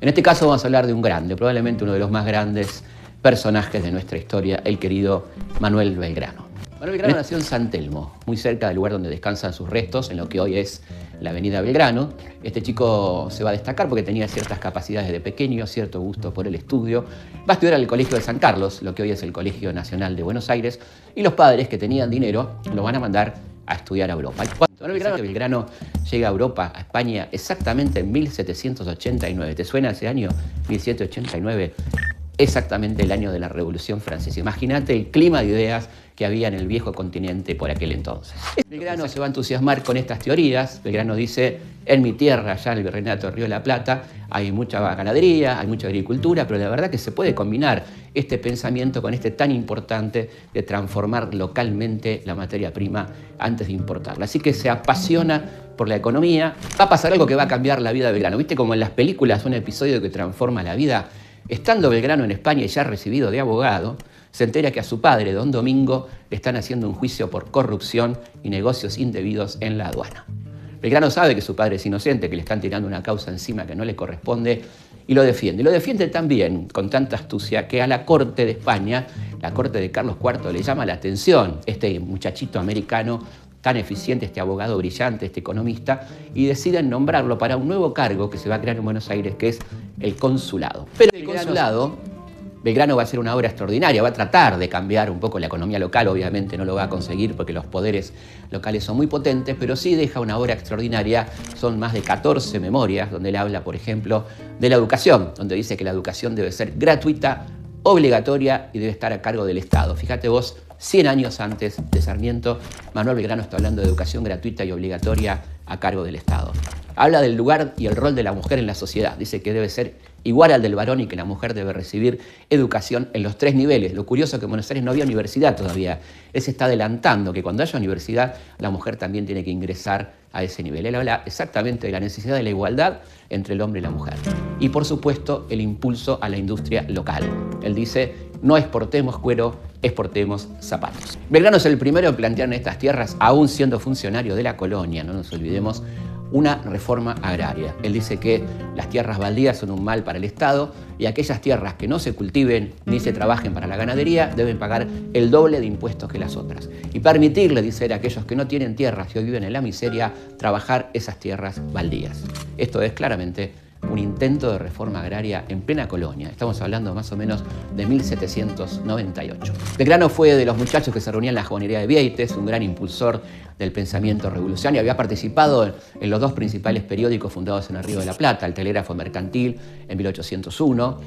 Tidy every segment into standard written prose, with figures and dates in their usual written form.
En este caso vamos a hablar de un grande, probablemente uno de los más grandes personajes de nuestra historia, el querido Manuel Belgrano. Manuel Belgrano nació en San Telmo, muy cerca del lugar donde descansan sus restos, en lo que hoy es la avenida Belgrano. Este chico se va a destacar porque tenía ciertas capacidades de pequeño, cierto gusto por el estudio. Va a estudiar al Colegio de San Carlos, lo que hoy es el Colegio Nacional de Buenos Aires, y los padres que tenían dinero lo van a mandar a estudiar a Europa. Manuel Belgrano llega a Europa, a España, exactamente en 1789. ¿Te suena ese año? 1789. Exactamente el año de la Revolución Francesa. Imagínate el clima de ideas que había en el viejo continente por aquel entonces. Belgrano se va a entusiasmar con estas teorías. Belgrano dice, en mi tierra, allá en el Virreinato del Río de la Plata, hay mucha ganadería, hay mucha agricultura, pero la verdad que se puede combinar este pensamiento con este tan importante de transformar localmente la materia prima antes de importarla. Así que se apasiona por la economía. Va a pasar algo que va a cambiar la vida de Belgrano. ¿Viste como en las películas un episodio que transforma la vida? Estando Belgrano en España y ya recibido de abogado, se entera que a su padre, don Domingo, le están haciendo un juicio por corrupción y negocios indebidos en la aduana. Belgrano sabe que su padre es inocente, que le están tirando una causa encima que no le corresponde y lo defiende. Y lo defiende también con tanta astucia que a la corte de España, la corte de Carlos IV, le llama la atención este muchachito americano tan eficiente, este abogado brillante, este economista, y deciden nombrarlo para un nuevo cargo que se va a crear en Buenos Aires, que es el consulado. Pero el consulado, Belgrano va a hacer una obra extraordinaria, va a tratar de cambiar un poco la economía local, obviamente no lo va a conseguir porque los poderes locales son muy potentes, pero sí deja una obra extraordinaria, son más de 14 memorias, donde él habla, por ejemplo, de la educación, donde dice que la educación debe ser gratuita, obligatoria y debe estar a cargo del Estado. Fíjate vos, 100 años antes de Sarmiento, Manuel Belgrano está hablando de educación gratuita y obligatoria a cargo del Estado. Habla del lugar y el rol de la mujer en la sociedad. Dice que debe ser igual al del varón y que la mujer debe recibir educación en los 3 niveles. Lo curioso es que en Buenos Aires no había universidad todavía. Él se está adelantando que cuando haya universidad, la mujer también tiene que ingresar a ese nivel. Él habla exactamente de la necesidad de la igualdad entre el hombre y la mujer. Y por supuesto, el impulso a la industria local. Él dice, no exportemos cuero, exportemos zapatos. Belgrano es el primero en plantear en estas tierras, aún siendo funcionario de la colonia, no nos olvidemos, una reforma agraria. Él dice que las tierras baldías son un mal para el Estado y aquellas tierras que no se cultiven ni se trabajen para la ganadería deben pagar el doble de impuestos que las otras. Y permitirle, dice él, a aquellos que no tienen tierras y hoy viven en la miseria, trabajar esas tierras baldías. Esto es claramente un intento de reforma agraria en plena colonia. Estamos hablando más o menos de 1798. Belgrano fue de los muchachos que se reunían en la jabonería de Vieites, un gran impulsor del pensamiento revolucionario. Había participado en los 2 principales periódicos fundados en el Río de la Plata, el Telégrafo Mercantil en 1801,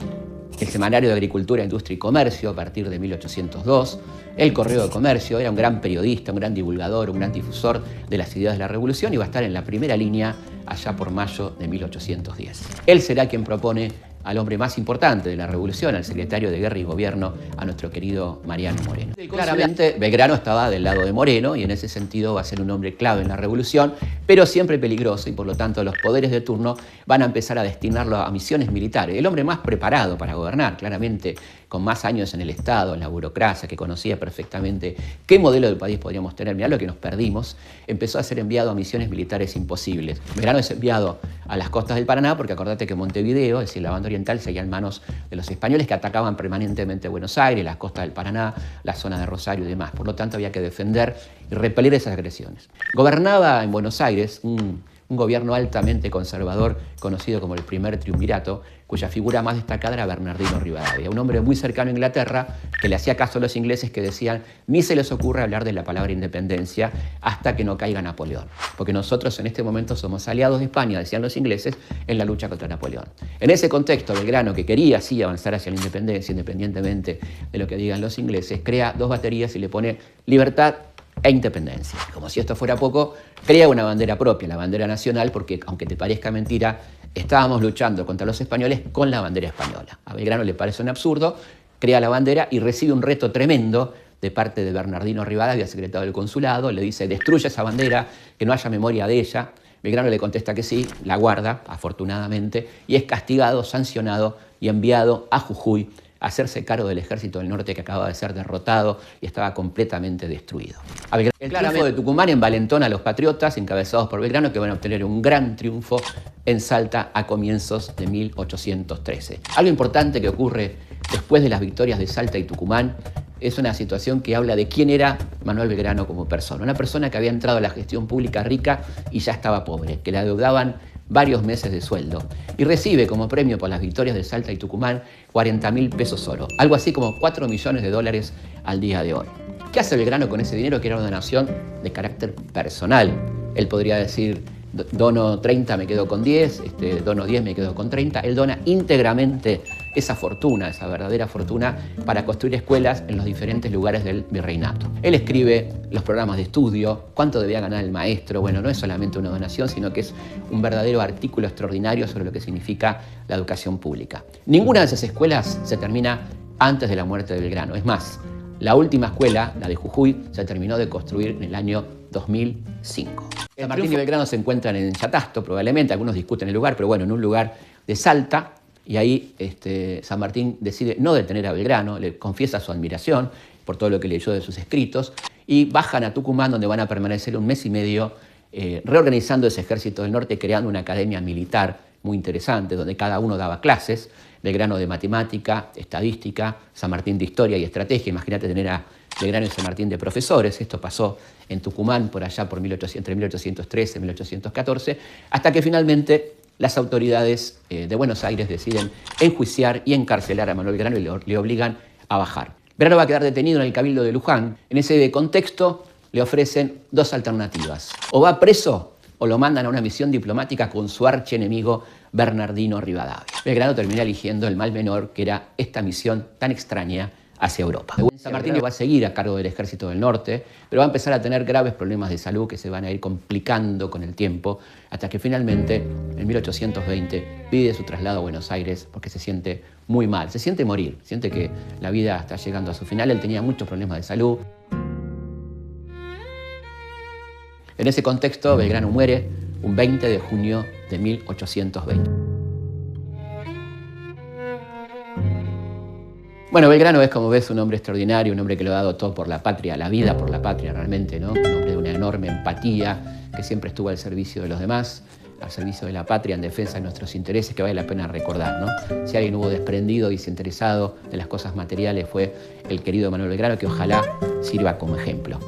el Semanario de Agricultura, Industria y Comercio a partir de 1802, el Correo de Comercio. Era un gran periodista, un gran divulgador, un gran difusor de las ideas de la revolución y va a estar en la primera línea allá por mayo de 1810. Él será quien propone al hombre más importante de la revolución, al secretario de Guerra y Gobierno, a nuestro querido Mariano Moreno. Claramente Belgrano estaba del lado de Moreno y en ese sentido va a ser un hombre clave en la revolución, pero siempre peligroso y por lo tanto los poderes de turno van a empezar a destinarlo a misiones militares. El hombre más preparado para gobernar, claramente con más años en el Estado, en la burocracia, que conocía perfectamente qué modelo del país podríamos tener. Mirá lo que nos perdimos. Empezó a ser enviado a misiones militares imposibles. Belgrano es enviado a las costas del Paraná porque acordate que Montevideo, es decir, la banda oriental, seguía en manos de los españoles que atacaban permanentemente Buenos Aires, las costas del Paraná, la zona de Rosario y demás. Por lo tanto, había que defender y repeler esas agresiones. Gobernaba en Buenos Aires un gobierno altamente conservador, conocido como el primer triunvirato, cuya figura más destacada era Bernardino Rivadavia, un hombre muy cercano a Inglaterra que le hacía caso a los ingleses que decían ni se les ocurre hablar de la palabra independencia hasta que no caiga Napoleón, porque nosotros en este momento somos aliados de España, decían los ingleses, en la lucha contra Napoleón. En ese contexto, Belgrano, que quería sí avanzar hacia la independencia, independientemente de lo que digan los ingleses, crea 2 baterías y le pone libertad e independencia. Como si esto fuera poco, crea una bandera propia, la bandera nacional, porque aunque te parezca mentira, estábamos luchando contra los españoles con la bandera española. A Belgrano le parece un absurdo, crea la bandera y recibe un reto tremendo de parte de Bernardino Rivadavia, secretario del consulado. Le dice, destruye esa bandera, que no haya memoria de ella. Belgrano le contesta que sí, la guarda, afortunadamente, y es castigado, sancionado y enviado a Jujuy hacerse cargo del ejército del norte que acababa de ser derrotado y estaba completamente destruido. El triunfo de Tucumán envalentona a los patriotas encabezados por Belgrano, que van a obtener un gran triunfo en Salta a comienzos de 1813. Algo importante que ocurre después de las victorias de Salta y Tucumán es una situación que habla de quién era Manuel Belgrano como persona. Una persona que había entrado a la gestión pública rica y ya estaba pobre, que le adeudaban varios meses de sueldo, y recibe como premio por las victorias de Salta y Tucumán 40.000 pesos oro, algo así como 4 millones de dólares al día de hoy. ¿Qué hace Belgrano con ese dinero, que era una donación de carácter personal? Él podría decir: dono 30, me quedo con 10, dono 10, me quedo con 30. Él dona íntegramente esa fortuna, esa verdadera fortuna, para construir escuelas en los diferentes lugares del virreinato. Él escribe los programas de estudio, cuánto debía ganar el maestro. Bueno, no es solamente una donación, sino que es un verdadero artículo extraordinario sobre lo que significa la educación pública. Ninguna de esas escuelas se termina antes de la muerte de Belgrano. Es más, la última escuela, la de Jujuy, se terminó de construir en el año 2005. San Martín y Belgrano se encuentran en Yatasto, probablemente, algunos discuten el lugar, pero bueno, en un lugar de Salta, y ahí San Martín decide no detener a Belgrano, le confiesa su admiración por todo lo que leyó de sus escritos, y bajan a Tucumán, donde van a permanecer un mes y medio reorganizando ese ejército del norte, creando una academia militar muy interesante, donde cada uno daba clases. Belgrano de matemática, estadística, San Martín de historia y estrategia. Imagínate tener a Belgrano y San Martín de profesores. Esto pasó en Tucumán por allá por entre 1813 y 1814, hasta que finalmente las autoridades de Buenos Aires deciden enjuiciar y encarcelar a Manuel Belgrano y le obligan a bajar. Belgrano va a quedar detenido en el Cabildo de Luján. En ese contexto le ofrecen dos alternativas: o va preso o lo mandan a una misión diplomática con su archienemigo Bernardino Rivadavia. Belgrano termina eligiendo el mal menor, que era esta misión tan extraña hacia Europa. San Martín va a seguir a cargo del ejército del norte, pero va a empezar a tener graves problemas de salud que se van a ir complicando con el tiempo, hasta que finalmente, en 1820, pide su traslado a Buenos Aires porque se siente muy mal, se siente morir, siente que la vida está llegando a su final. Él tenía muchos problemas de salud. En ese contexto, Belgrano muere un 20 de junio de 1820. Bueno, Belgrano es, como ves, un hombre extraordinario, un hombre que lo ha dado todo por la patria, la vida por la patria realmente, ¿no? Un hombre de una enorme empatía, que siempre estuvo al servicio de los demás, al servicio de la patria, en defensa de nuestros intereses, que vale la pena recordar, ¿no? Si alguien hubo desprendido y desinteresado de las cosas materiales, fue el querido Manuel Belgrano, que ojalá sirva como ejemplo.